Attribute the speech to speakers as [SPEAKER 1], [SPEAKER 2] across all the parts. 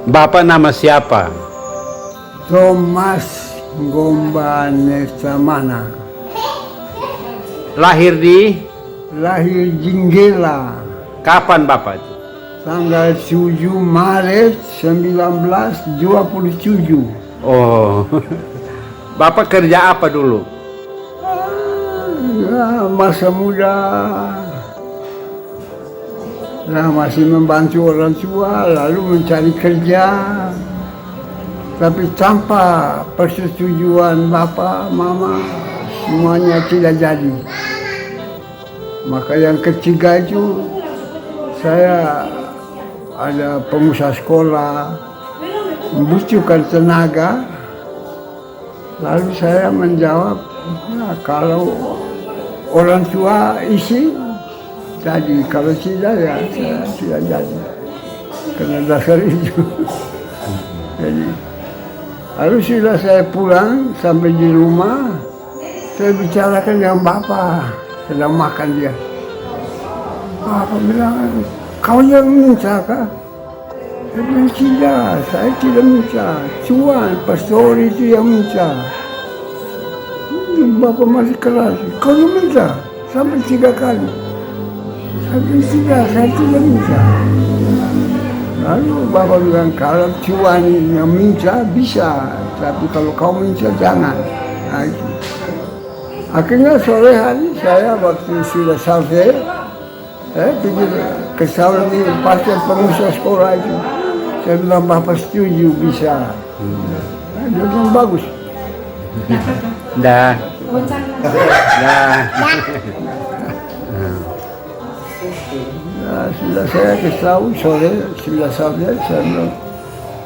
[SPEAKER 1] Bapak nama siapa?
[SPEAKER 2] Thomas Gomba Nesamana.
[SPEAKER 1] Lahir di
[SPEAKER 2] Lahir Jinggela.
[SPEAKER 1] kapan Bapak itu?
[SPEAKER 2] Tanggal 7 Maret 1927.
[SPEAKER 1] Oh. Bapak kerja apa dulu?
[SPEAKER 2] Ya, masa muda. Nah, masih membantu orang tua, lalu mencari kerja. Tapi tanpa persetujuan bapak, mama, semuanya tidak jadi. Maka yang ketiga itu, saya ada pengusaha sekolah, membutuhkan tenaga. Lalu saya menjawab, nah, kalau orang tua isi, jadi. Kalau tidak, ya saya tidak jadi. Karena dasar itu. Jadi, lalu sudah saya pulang, sampai di rumah, saya bicarakan dengan bapak, sedang makan dia. Bapak bilang, kau yang minta kah? Saya bilang, tidak, saya tidak minta. Tuan, pastor itu yang minta. Bapak masih keras, kau yang minta? Sampai 3 kali. Saya bilang, tidak, saya tidak minta. Lalu bapak bilang, kalau tuan yang minta bisa, tapi kalau kau minta jangan. Nah, itu. Akhirnya sore hari saya waktu sudah selesai, saya pergi ke salah di pastor pengusaha sekolah itu. Saya bilang, bapak setuju bisa. Nah, dia bilang bagus.
[SPEAKER 1] Dah. Dah.
[SPEAKER 2] Nah, sudah saya kesal sore, sudah sampai, saya bilang,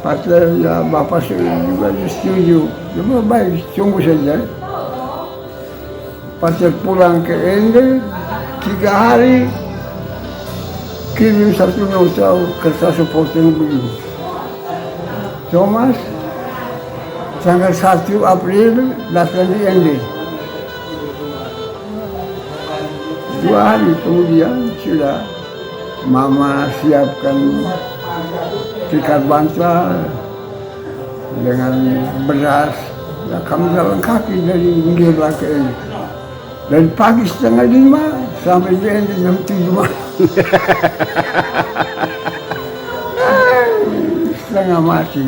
[SPEAKER 2] pastor ya bapak juga setuju. Dia bilang, baik, tunggu saja. Pastor pulang ke Ende, 3 hari, kirim satu nota kertas supporting begini. Thomas, tanggal 1 April datang di Ende. 2 hari kemudian sudah mama siapkan tikar bantal dengan beras. Ya, kami jalan kaki dari Jinggela ke Ende. Dari pagi 4:30 sampai di Ende jam 7 malam. Setengah mati.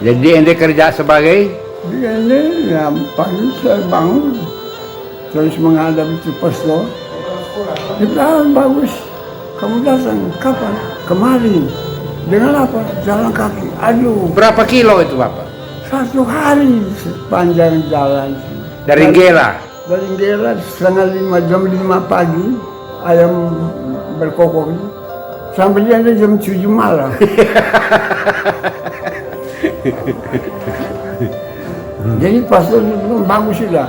[SPEAKER 1] Jadi ente kerja sebagai?
[SPEAKER 2] Di Ende, ya pagi saya bangun, terus menghadap itu pastor. Dia bilang, bagus, kamu datang, kapan? Kemarin. Dengan apa? Jalan kaki. Aduh,
[SPEAKER 1] Berapa kilo itu Bapak?
[SPEAKER 2] 1 hari sepanjang jalan.
[SPEAKER 1] Dari Gela?
[SPEAKER 2] Dari Gela, setengah 5, jam 5 pagi, ayam berkokok. Sampai dia jam 7 malam. Jadi pastor bilang, bagus sudah.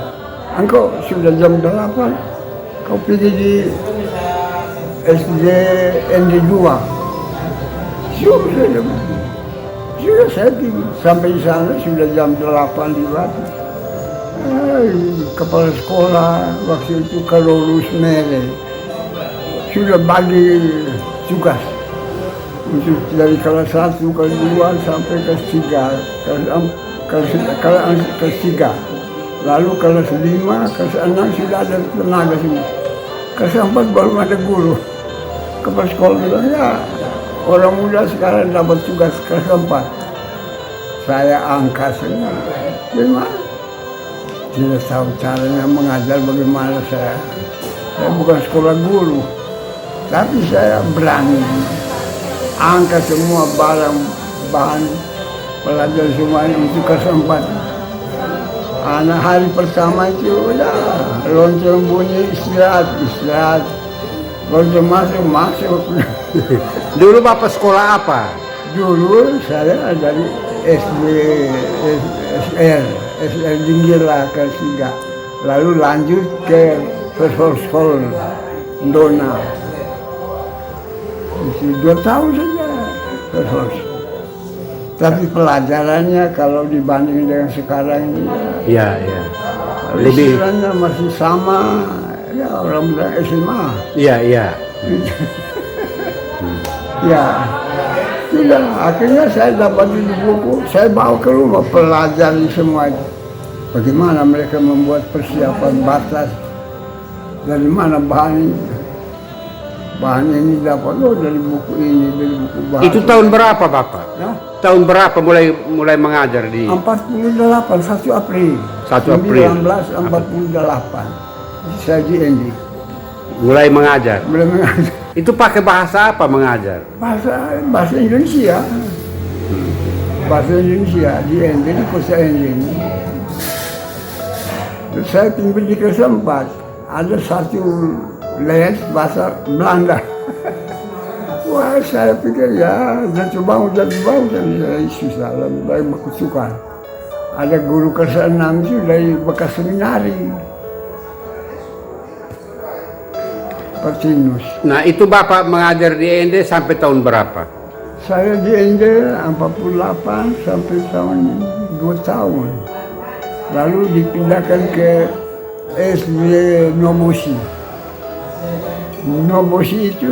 [SPEAKER 2] Engkau sudah jam 8, kau pergi di SD ND2. Sudah saya pergi. Sampai di sana sudah jam 8 lewat. Kepala sekolah waktu itu kalau lulus mere sudah bagi tugas untuk dari kelas 1, kelas 2 sampai kelas 3, kelas 3. Lalu kelas 5, kelas 6 sudah ada tenaga semua. Kelas 4 baru ada guru. Kepala sekolah bilang, ya orang muda sekarang dapat tugas kelas 4. Saya angkat semua. Gimana? Tidak tahu caranya mengajar bagaimana saya. Saya bukan sekolah guru. Tapi saya berani. Angkat semua barang, bahan, pelajaran semuanya untuk kelas 4. Anak hari pertama itu udah lonceng bunyi istirahat. Lonceng masuk.
[SPEAKER 1] Dulu Bapak sekolah apa?
[SPEAKER 2] Dulu saya dari SR Jinggela ke 3. Lalu lanjut ke Sekolah Dona. Itu 2 tahun saja terus. Tapi pelajarannya kalau dibanding dengan sekarang
[SPEAKER 1] Iya. Lebih.
[SPEAKER 2] istilahnya masih sama, ya orang bilang SMA.
[SPEAKER 1] Iya.
[SPEAKER 2] Ya, Sudah, akhirnya saya dapat di buku, saya bawa ke rumah, pelajari semua itu. Bagaimana mereka membuat persiapan batas, dari mana bahan ini. Bahan ini dapat dari buku ini, dari buku bahasa.
[SPEAKER 1] Itu tahun berapa Bapak?
[SPEAKER 2] Ya?
[SPEAKER 1] Tahun berapa mulai mengajar di
[SPEAKER 2] 48, 1 April.
[SPEAKER 1] 1 April.
[SPEAKER 2] 1948. Saya di ND.
[SPEAKER 1] mulai mengajar?
[SPEAKER 2] Mulai mengajar.
[SPEAKER 1] Itu pakai bahasa apa mengajar?
[SPEAKER 2] Bahasa Indonesia. Bahasa Indonesia di ND, di Kosta ND. Terus saya pimpin di kesempat. Ada satu les bahasa Belanda. Wah, saya pikir ya, jadi bangun, saya susah, lebih baik aku suka. Ada guru kelas 6 itu dari bekas seminari. Pertinus.
[SPEAKER 1] Nah, itu Bapak mengajar di ND sampai tahun berapa?
[SPEAKER 2] Saya di ND 48 sampai tahun 2 tahun. Lalu dipindahkan ke SD Nobosi. Nobosi itu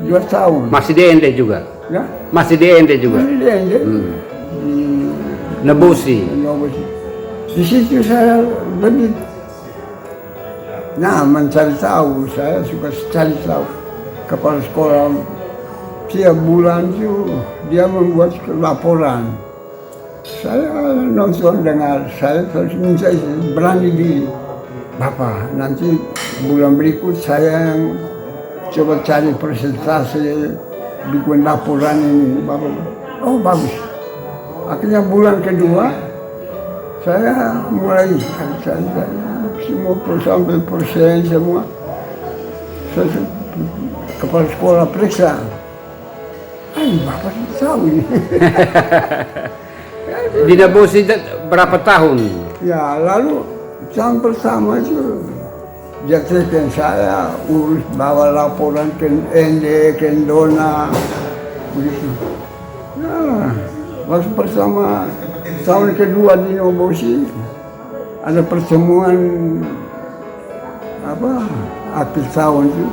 [SPEAKER 2] 2 tahun.
[SPEAKER 1] Masih di ND juga?
[SPEAKER 2] Ya?
[SPEAKER 1] Masih di ND juga?
[SPEAKER 2] Masih di ND. Di
[SPEAKER 1] Nobosi.
[SPEAKER 2] Nobosi. Di situ saya lebih mencari tahu. Saya suka cari tahu. Kepala sekolah tiap bulan itu dia membuat laporan. Saya nonton dengar, saya terus minta berani diri. Bapak, nanti bulan berikut saya yang coba cari presentasi, bikin laporan ini. Bapak, oh bagus. Akhirnya bulan kedua, saya mulai semua sampai persen semua. Saya kepala sekolah periksa. Bapak tahu ini.
[SPEAKER 1] Di Nobosi berapa tahun?
[SPEAKER 2] Ya, lalu tahun pertama itu dia tekan saya urus bawa laporan ke ND, ke Dona, begitu. Nah, waktu pertama tahun kedua di Nobosi ada pertemuan akhir tahun itu.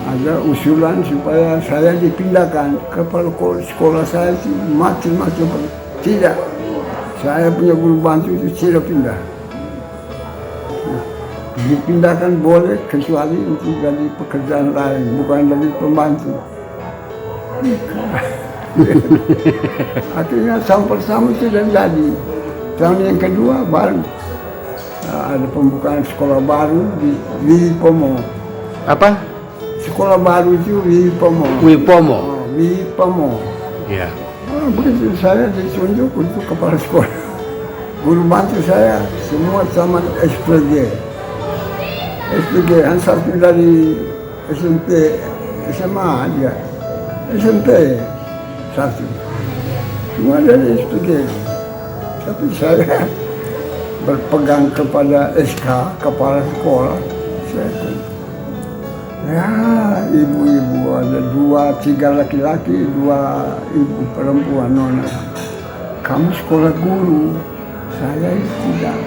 [SPEAKER 2] Ada usulan supaya saya dipindahkan kepala sekolah saya itu macam-macam. Tidak, saya punya guru bantu itu tidak pindah. Dipindahkan boleh kecuali untuk jadi pekerjaan lain, bukan dari pembantu. Akhirnya tahun pertama tidak jadi. Tahun yang kedua baru ada pembukaan sekolah baru di Pomo.
[SPEAKER 1] Apa?
[SPEAKER 2] Sekolah baru itu Wipomo.
[SPEAKER 1] Wipomo.
[SPEAKER 2] Wipomo.
[SPEAKER 1] Ya.
[SPEAKER 2] Begitu saya ditunjuk untuk kepala sekolah. Guru bantu saya semua sama SPG. SPG yang satu dari SMP, SMA dia. SMP satu. Semua dari SPG. Tapi saya berpegang kepada SK, kepala sekolah. Ya, ibu-ibu ada 2, 3 laki-laki, 2 ibu perempuan nona. Kamu sekolah guru, saya tidak.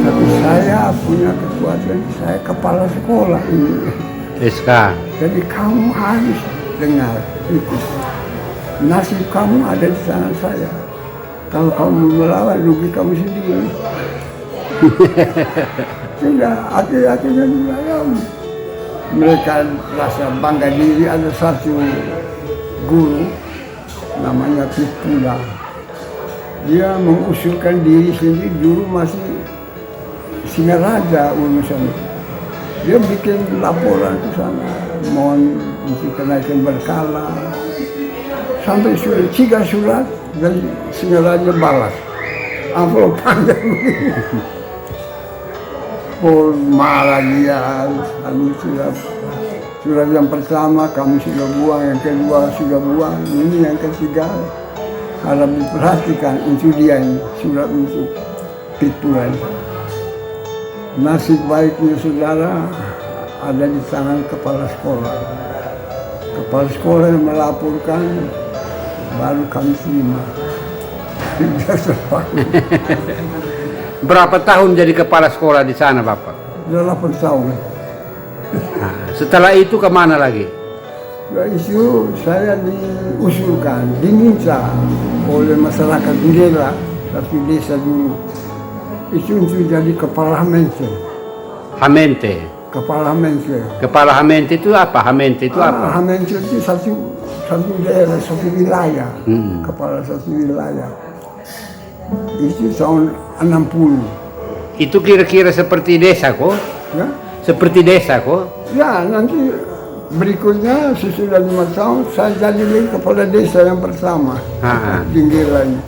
[SPEAKER 2] Tapi saya punya kekuatan, saya kepala sekolah ini.
[SPEAKER 1] SK.
[SPEAKER 2] Jadi kamu harus dengar, ikut. Nasib kamu ada di tangan saya. Kalau kamu melawan, rugi kamu sendiri. Sudah, akhir-akhirnya dilayani. Mereka rasa bangga diri. Ada satu guru namanya Pitula. Dia mengusulkan diri sendiri, dulu masih Singaraja urusan. Dia bikin laporan ke sana, mohon untuk kenaikan berkala. Sampai 3 surat dan Singaraja balas. Amplop panjang begini. Marah dia, surat yang pertama kami sudah buang, yang kedua sudah buang, ini yang ketiga harap diperhatikan, itu dia ini, surat untuk Pitpuran. Nasib baiknya saudara ada di tangan kepala sekolah. Kepala sekolah yang melaporkan, baru kami terima.
[SPEAKER 1] Berapa tahun jadi kepala sekolah di sana, Bapak?
[SPEAKER 2] 8 tahun.
[SPEAKER 1] Nah, setelah itu kemana lagi?
[SPEAKER 2] Setelah itu saya diusulkan, diminta oleh masyarakat Nggela, satu desa dulu, itu untuk jadi kepala Hamente.
[SPEAKER 1] Hamente.
[SPEAKER 2] Kepala Hamente.
[SPEAKER 1] Kepala Hamente itu apa? Hamente itu apa?
[SPEAKER 2] Hamente itu satu daerah, satu wilayah, kepala satu wilayah. Itu tahun 60.
[SPEAKER 1] Itu kira-kira seperti desa kok?
[SPEAKER 2] Ya,
[SPEAKER 1] Seperti desa kok?
[SPEAKER 2] ya nanti berikutnya sesudah 5 tahun saya jadi lagi kepala desa yang pertama di Nggela ini.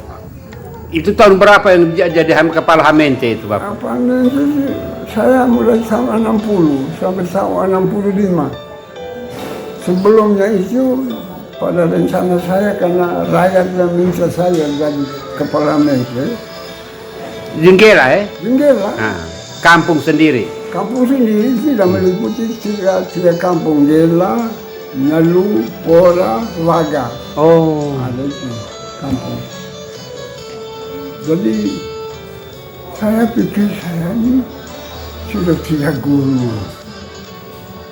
[SPEAKER 1] Itu tahun berapa yang jadi kepala Hamente itu, Bapak?
[SPEAKER 2] Apa itu saya mulai tahun 60 sampai tahun 65. Sebelumnya itu pada rencana saya karena rakyat yang minta saya jadi kepala Mente.
[SPEAKER 1] Di Nggela
[SPEAKER 2] Di Nggela,
[SPEAKER 1] kampung sendiri.
[SPEAKER 2] kampung sendiri tidak meliputi tiga kampung, Nggela, Nyalu, Pora, Waga.
[SPEAKER 1] Oh.
[SPEAKER 2] Ada itu kampung. Jadi saya pikir saya ini sudah tidak guru.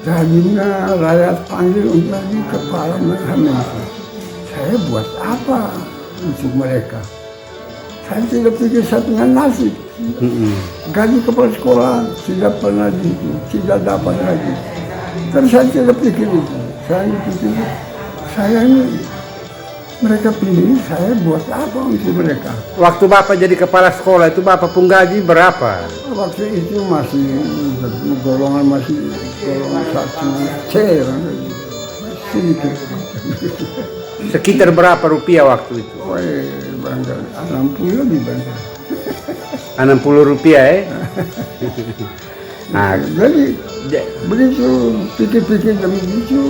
[SPEAKER 2] Jadinya rakyat panggil untuk jadi kepala Hamente. Saya buat apa untuk mereka? Saya tidak pikir saya punya nasib. Gaji kepala sekolah tidak pernah tidak dapat lagi. Tapi saya tidak pikir itu. Saya pikir saya ini mereka pilih saya buat apa untuk mereka.
[SPEAKER 1] Waktu Bapak jadi kepala sekolah itu Bapak pun gaji berapa?
[SPEAKER 2] Waktu itu masih golongan satu C, sedikit.
[SPEAKER 1] Sekitar berapa rupiah waktu itu?
[SPEAKER 2] Oh, barangkali 60 lebih banyak.
[SPEAKER 1] 60 rupiah Nah,
[SPEAKER 2] Jadi begitu pikir-pikir begitu,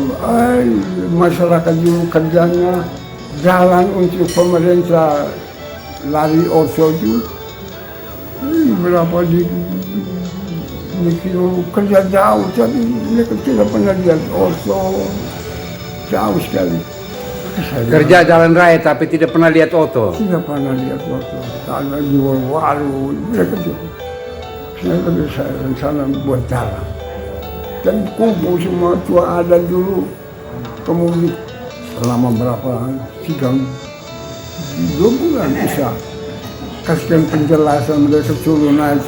[SPEAKER 2] masyarakat dulu kerjanya jalan untuk pemerintah lari Oslo itu berapa di kilo kerja jauh, tapi mereka tidak pernah lihat Oslo, jauh sekali.
[SPEAKER 1] kerja jalan raya tapi tidak pernah lihat oto.
[SPEAKER 2] Tidak pernah lihat Oslo, ada jual warung, mereka juga. Saya rencana buat jalan. Dan kumpul semua tua adat dulu, kemudian selama berapa, 2 bulan bisa kasihkan penjelasan mereka turun naik,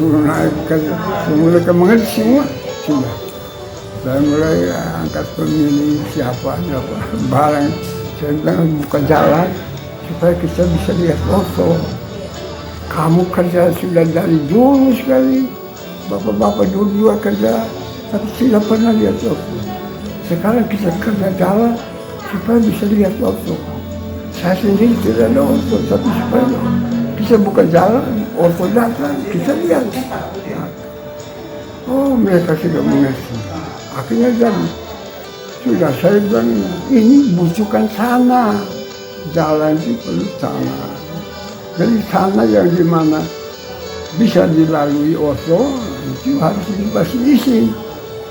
[SPEAKER 2] mereka mengerti semua sudah. Saya mulai angkat pemilih siapa barang, saya bilang buka jalan supaya kita bisa lihat Oslo. Kamu kerja sudah dari dulu sekali, bapak-bapak dulu juga kerja, tapi tidak pernah lihat Oslo. Sekarang kita kerja jalan supaya bisa lihat Oslo. Saya sendiri tidak ada Oslo, tapi supaya bisa buka jalan, Oslo datang, kita lihat. Oh, mereka sudah mengerti. Akhirnya jadi, sudah saya bilang, ini butuhkan sana. Jalan itu perlu sana. Jadi sana yang dimana bisa dilalui Oslo, itu harus dikasih izin.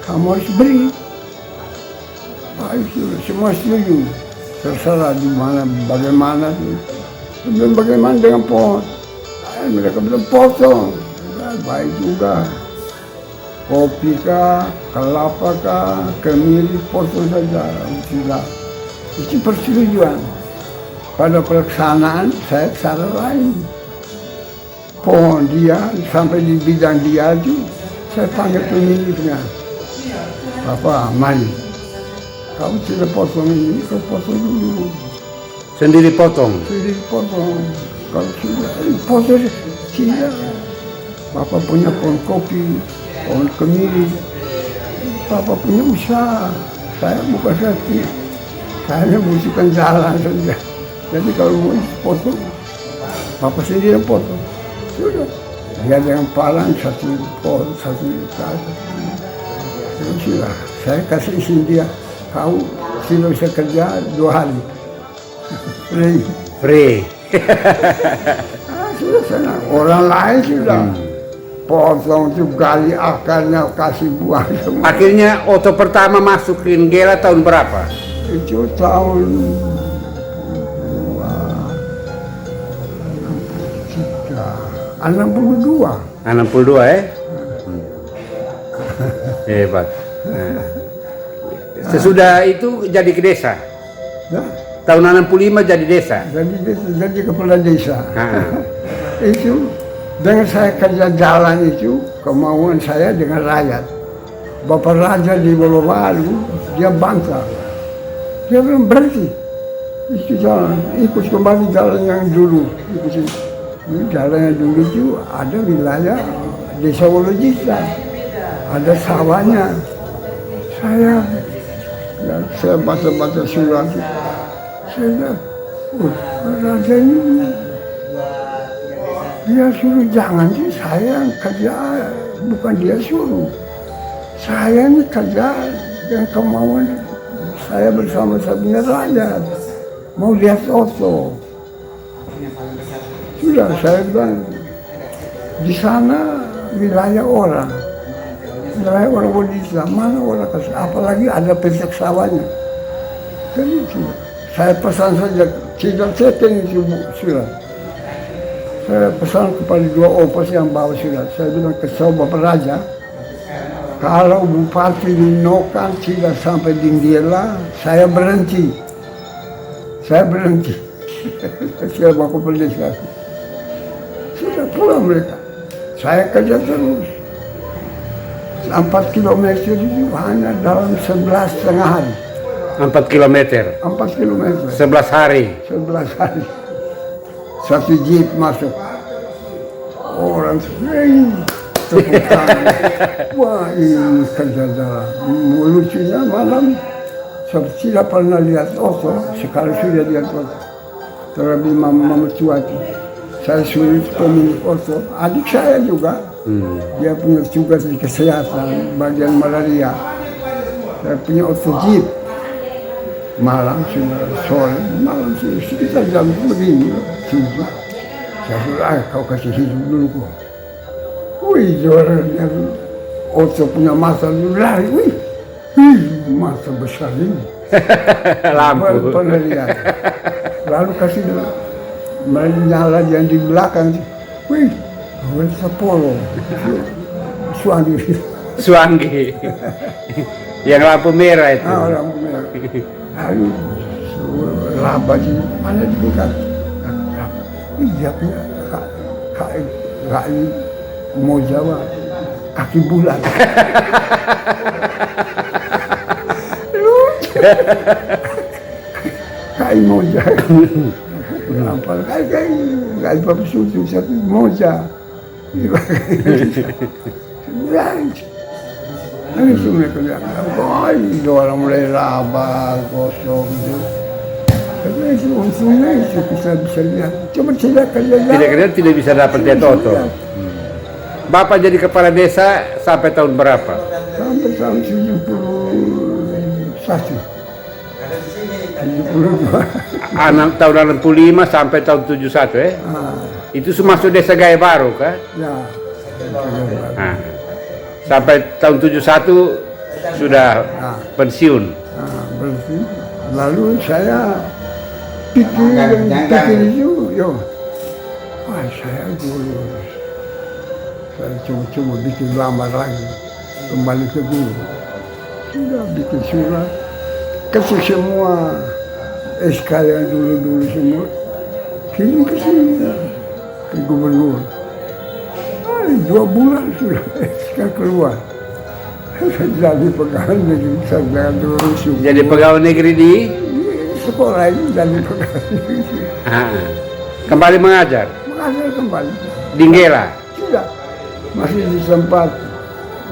[SPEAKER 2] Kamu harus beri. Itu semua setuju. Terserah di mana, bagaimana itu. Bagaimana dengan pohon? Mereka bilang potong. Baik juga. Kopi kah, kelapa kah, kemiri, potong saja. Sudah. Itu persetujuan. Pada pelaksanaan saya cara lain. Pohon dia, sampai di bidang dia itu, saya panggil pemiliknya. Bapak, mari. Kamu tidak potong ini, kau potong dulu.
[SPEAKER 1] Sendiri potong?
[SPEAKER 2] Sendiri potong. Kalau sudah, potong tidak. Bapak punya pohon kopi, pohon kemiri. Bapak punya usaha. Saya bukan sakit. Saya butuhkan jalan saja. Jadi kalau mau potong, Bapak sendiri yang potong. Sudah. Dia dengan palang satu pohon, satu kali. Sudah. Saya kasih izin dia. Kau tidak bisa kerja 2 hari.
[SPEAKER 1] Free.
[SPEAKER 2] Sudah senang. Orang lain sudah potong tuh gali akarnya, kasih buah semua.
[SPEAKER 1] Akhirnya oto pertama masuk ke Nggela tahun berapa?
[SPEAKER 2] Itu tahun 62.
[SPEAKER 1] 62 Hebat. Sesudah itu jadi ke desa.
[SPEAKER 2] Ya,
[SPEAKER 1] Tahun 65 jadi desa.
[SPEAKER 2] jadi kepala desa.
[SPEAKER 1] Ah.
[SPEAKER 2] Itu dengan saya kerja jalan itu kemauan saya dengan rakyat. Bapak Raja di Bolobaru dia bantah. Dia bilang berhenti. Itu jalan, ikut kembali jalan yang dulu. Jalan yang dulu itu ada wilayah desa Wolojista, ada sawahnya. Saya baca surat. Saya bilang, Raja ini dia suruh jangan sih, saya yang kerja, bukan dia suruh. Saya ini kerja dengan kemauan saya bersama Sabina rakyat. Mau lihat foto. Sudah saya bilang, di sana wilayah orang. Wilayah orang Bodisa, mana orang kasih, apalagi ada petak sawahnya. Kan itu. Saya pesan saja, tidak setting itu surat. Saya pesan kepada 2 opos yang bawa surat. Saya bilang ke Bapak Raja, kalau Bupati Nunukan tidak sampai Dinggela, saya berhenti. Saya berhenti. Saya bawa ke desa. Sudah pulang mereka. Saya kerja terus. 4 kilometer itu hanya dalam 11,5 hari.
[SPEAKER 1] 4 kilometer.
[SPEAKER 2] 4 kilometer.
[SPEAKER 1] 11 hari.
[SPEAKER 2] 11 hari. Satu jeep masuk. Orang sering tepuk tangan. Wah, ini kerja jalan. Lucunya malam, saya tidak pernah lihat foto, sekarang sudah lihat foto. Terlebih mama Cuati. Saya suruh pemilik foto. Adik saya juga. Dia punya tugas di kesehatan, bagian malaria. Saya punya foto jeep. Malam sudah sore, malam sudah sekitar jam begini, 7. Saya sudah, kau kasih hidup dulu kok. Wih, juaranya Otto punya masa dulu lari, wih, masa besar ini.
[SPEAKER 1] Lampu.
[SPEAKER 2] Pernah lihat. Lalu kasih menyala yang di belakang, wih, Sapolo,
[SPEAKER 1] Suanggi. Yang lampu merah itu.
[SPEAKER 2] Lampu merah. Lalu laba di mana dibuka? Iya punya kak mau Jawa kaki bulan. Kai moja. Apa kai apa susu satu moja. Ini semua kerja. Oh, orang mulai laba, kosong itu. Karena itu untungnya itu kita bisa lihat. Cuma tidak kerja.
[SPEAKER 1] Tidak bisa dapat lihat foto. Bapak jadi kepala desa sampai tahun berapa?
[SPEAKER 2] Sampai tahun 71. 72.
[SPEAKER 1] Tahun 65 sampai tahun 71 ya? Itu masuk desa Gaya Baru kan?
[SPEAKER 2] Ya.
[SPEAKER 1] Sampai tahun 71 sudah pensiun.
[SPEAKER 2] Pensiun. Lalu saya pikir itu, wah saya dulu. Saya coba bikin lamar lagi, kembali ke guru. Sudah bikin surat, kasih semua SK yang dulu semua, kirim ke sini, ke gubernur. 2 bulan sudah SK keluar. Jadi pegawai negeri, saya jangan terus.
[SPEAKER 1] Jadi pegawai negeri di
[SPEAKER 2] sekolah ini jadi pegawai negeri.
[SPEAKER 1] Kembali mengajar?
[SPEAKER 2] Mengajar kembali.
[SPEAKER 1] Di Nggela?
[SPEAKER 2] Sudah. Masih di tempat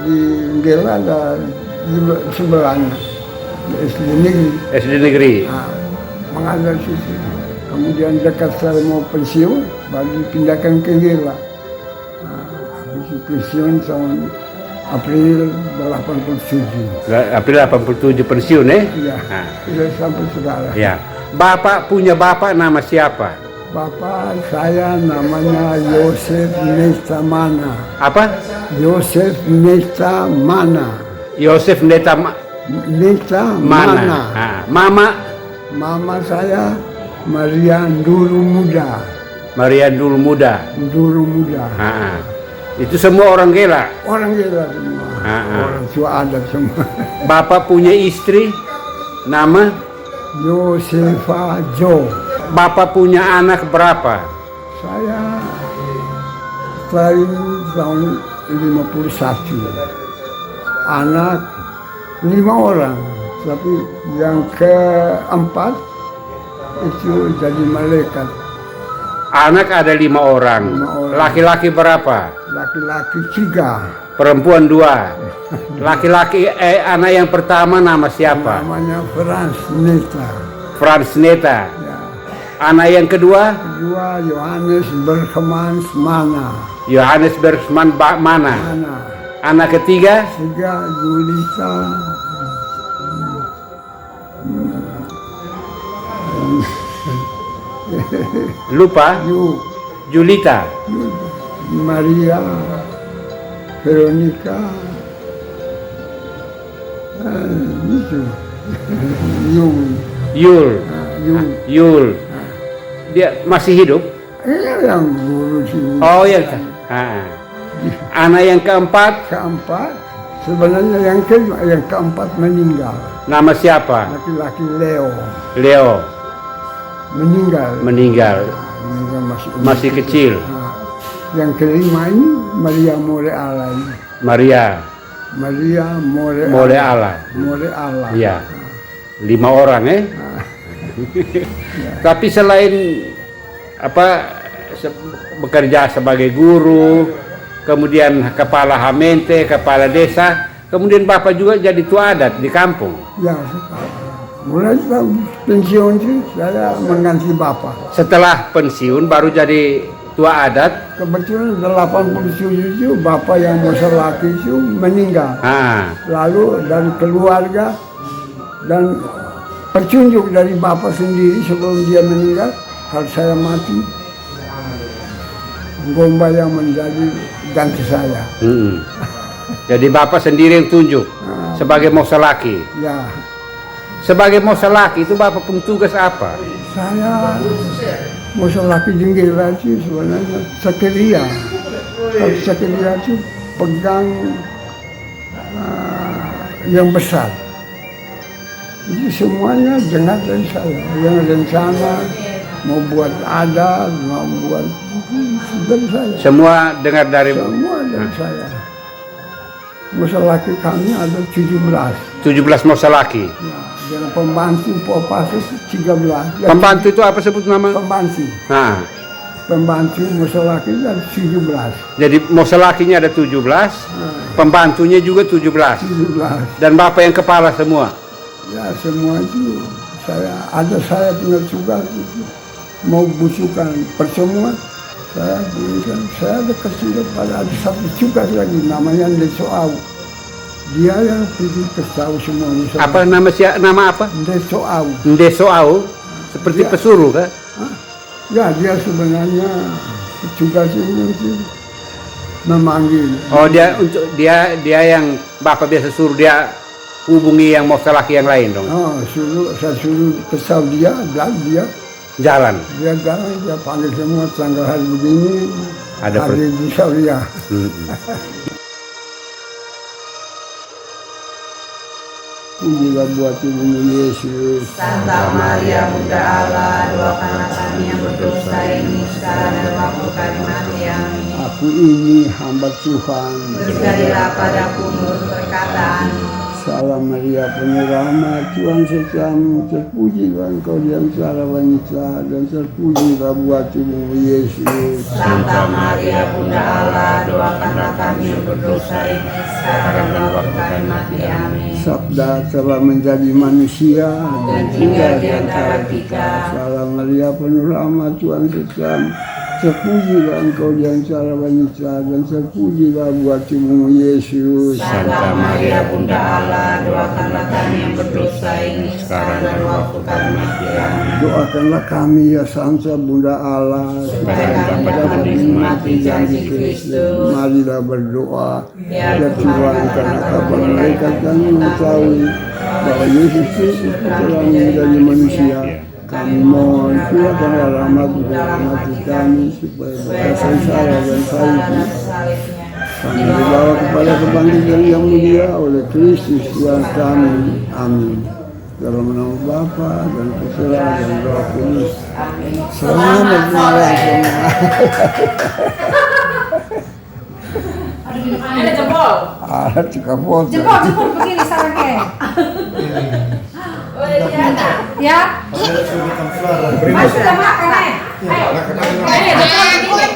[SPEAKER 2] di Nggela dan di sebelahnya. SD negeri.
[SPEAKER 1] SD negeri?
[SPEAKER 2] Mengajar situ. Kemudian dekat saya mau pensiun, baru dipindahkan ke Nggela. Habis pensiun tahun April 87.
[SPEAKER 1] April 87 pensiun
[SPEAKER 2] Iya, sudah sampai sekarang.
[SPEAKER 1] Ya. Bapak punya bapak nama siapa?
[SPEAKER 2] Bapak saya namanya Yosef Nesta Mana.
[SPEAKER 1] Apa?
[SPEAKER 2] Yosef Nesta Mana.
[SPEAKER 1] Yosef Nesta
[SPEAKER 2] Mana.
[SPEAKER 1] Mama?
[SPEAKER 2] Mama saya Maria Nduru Muda.
[SPEAKER 1] Maria Nduru Muda.
[SPEAKER 2] Nduru Muda.
[SPEAKER 1] Itu semua orang Gela.
[SPEAKER 2] Orang gila semua. Orang tua adat semua.
[SPEAKER 1] Bapak punya istri nama?
[SPEAKER 2] Yosefa Jo.
[SPEAKER 1] Bapak punya anak berapa?
[SPEAKER 2] Saya tahun 51. Anak 5 orang. Tapi yang keempat itu jadi malaikat.
[SPEAKER 1] Anak ada 5 orang.
[SPEAKER 2] 5 orang.
[SPEAKER 1] Laki-laki berapa?
[SPEAKER 2] Laki-laki 3.
[SPEAKER 1] Perempuan 2. Laki-laki anak yang pertama nama siapa?
[SPEAKER 2] Namanya Frans Neta.
[SPEAKER 1] Frans Neta.
[SPEAKER 2] Ya.
[SPEAKER 1] Anak yang kedua?
[SPEAKER 2] Kedua Yohanes Berkemans Mana.
[SPEAKER 1] Yohanes Bergsman Mana.
[SPEAKER 2] Mana.
[SPEAKER 1] Anak ketiga?
[SPEAKER 2] 3 Julita.
[SPEAKER 1] Lupa? Julita.
[SPEAKER 2] Maria. Veronica. Itu. Yul.
[SPEAKER 1] Yul.
[SPEAKER 2] Yul.
[SPEAKER 1] Yul. Dia masih hidup?
[SPEAKER 2] Ini yang guru sini.
[SPEAKER 1] Oh ya. Anak yang keempat?
[SPEAKER 2] Keempat. Sebenarnya yang keempat meninggal.
[SPEAKER 1] Nama siapa?
[SPEAKER 2] Laki-laki Leo.
[SPEAKER 1] Leo.
[SPEAKER 2] Meninggal.
[SPEAKER 1] Meninggal.
[SPEAKER 2] Meninggal
[SPEAKER 1] Masih kecil.
[SPEAKER 2] Nah, yang kelima ini Maria More Allah ini.
[SPEAKER 1] Maria
[SPEAKER 2] More
[SPEAKER 1] Allah.
[SPEAKER 2] More Allah.
[SPEAKER 1] Iya. 5 orang Tapi selain bekerja sebagai guru, kemudian kepala Hamente, kepala desa, kemudian Bapak juga jadi tua adat di kampung.
[SPEAKER 2] Ya, mulai pensiun sih saya mengganti Bapak.
[SPEAKER 1] Setelah pensiun baru jadi tua adat.
[SPEAKER 2] Kebetulan 87 itu Bapak yang laki itu meninggal. Lalu dari keluarga dan petunjuk dari Bapak sendiri sebelum dia meninggal, kalau saya mati, Gomba yang menjadi ganti saya.
[SPEAKER 1] Jadi Bapak sendiri yang tunjuk sebagai Mosalaki.
[SPEAKER 2] Ya.
[SPEAKER 1] Sebagai Mosalaki itu Bapak punya tugas apa?
[SPEAKER 2] Saya Mosalaki Jenggela itu sebenarnya sekelia. Kalau sekelia itu pegang yang besar. Itu semuanya dengar dari saya. Yang rencana mau buat adat, mau buat dari saya.
[SPEAKER 1] Semua dengar dari
[SPEAKER 2] Semua dari saya. Mosalaki kami ada 17.
[SPEAKER 1] 17 Mosalaki.
[SPEAKER 2] Ya, dengan pembantu Popas itu 13. Ya,
[SPEAKER 1] Pembantu itu apa sebut nama?
[SPEAKER 2] pembantu. Pembantu Mosalaki ada 17.
[SPEAKER 1] Jadi Mosalakinya ada 17, pembantunya juga 17.
[SPEAKER 2] 17.
[SPEAKER 1] Dan Bapak yang kepala semua.
[SPEAKER 2] Ya semua itu saya punya tugas itu mau busukan pertemuan. Saya berikan, saya ada kasih kepada ada satu tugas lagi namanya Ndesoau. Dia yang pergi ke tahu semuanya.
[SPEAKER 1] Apa nama apa?
[SPEAKER 2] Ndesoau.
[SPEAKER 1] Ndesoau, seperti pesuruh kan?
[SPEAKER 2] Ya dia sebenarnya tugasnya itu memanggil.
[SPEAKER 1] Oh dia yang Bapak biasa suruh dia hubungi yang Mosalaki yang lain dong.
[SPEAKER 2] Oh saya suruh kesal dia dan dia
[SPEAKER 1] jalan.
[SPEAKER 2] Dia panggil semua tanggal hari begini.
[SPEAKER 1] Ada
[SPEAKER 2] hari di Sauria. Pujilah buat ibumu Yesus.
[SPEAKER 3] Santa Maria Bunda Allah, doakanlah kami yang berdosa ini sekarang dan waktu kami mati. Amin.
[SPEAKER 2] Aku ini hamba Tuhan.
[SPEAKER 3] Terjadilah padaku menurut perkataanmu.
[SPEAKER 2] Salam Maria penuh rahmat, Tuhan sertamu, terpujilah engkau di antara wanita dan terpujilah buah tubuhmu Yesus.
[SPEAKER 3] Santa Maria Bunda Allah, doakanlah kami yang berdosa ini sekarang dan waktu kami mati. Amin.
[SPEAKER 2] Sabda telah menjadi manusia
[SPEAKER 3] Dan tinggal di antara kita.
[SPEAKER 2] Salam Maria penuh rahmat, Tuhan sertamu, terpujilah engkau di antara wanita dan terpujilah buah tubuhmu Yesus.
[SPEAKER 3] Santa Maria Bunda Allah, doakanlah kami yang berdosa ini sekarang dan waktu kami mati. Amin.
[SPEAKER 2] Doakanlah kami ya Santa Bunda Allah
[SPEAKER 3] Supaya kami dapat menikmati janji Kristus.
[SPEAKER 2] Marilah berdoa.
[SPEAKER 3] Ya
[SPEAKER 2] Ya Tuhan, karena kabar mereka kami mengetahui bahwa Yesus Kristus telah menjadi manusia. Kami mohon curahkanlah rahmat dalam hati kami supaya berkat sengsara dan salib Kami dibawa kepada kebangkitan yang mulia oleh Kristus Tuhan kami. Amin. Dalam nama Bapa dan Putra dan Roh Kudus. Selamat malam semua.
[SPEAKER 3] Ada jempol.
[SPEAKER 2] Ada tiga foto.
[SPEAKER 4] Jempol begini sarangnya.
[SPEAKER 3] Oh iya.
[SPEAKER 4] Ya. Mas sudah makan. Ayo. Ayo jempol begini.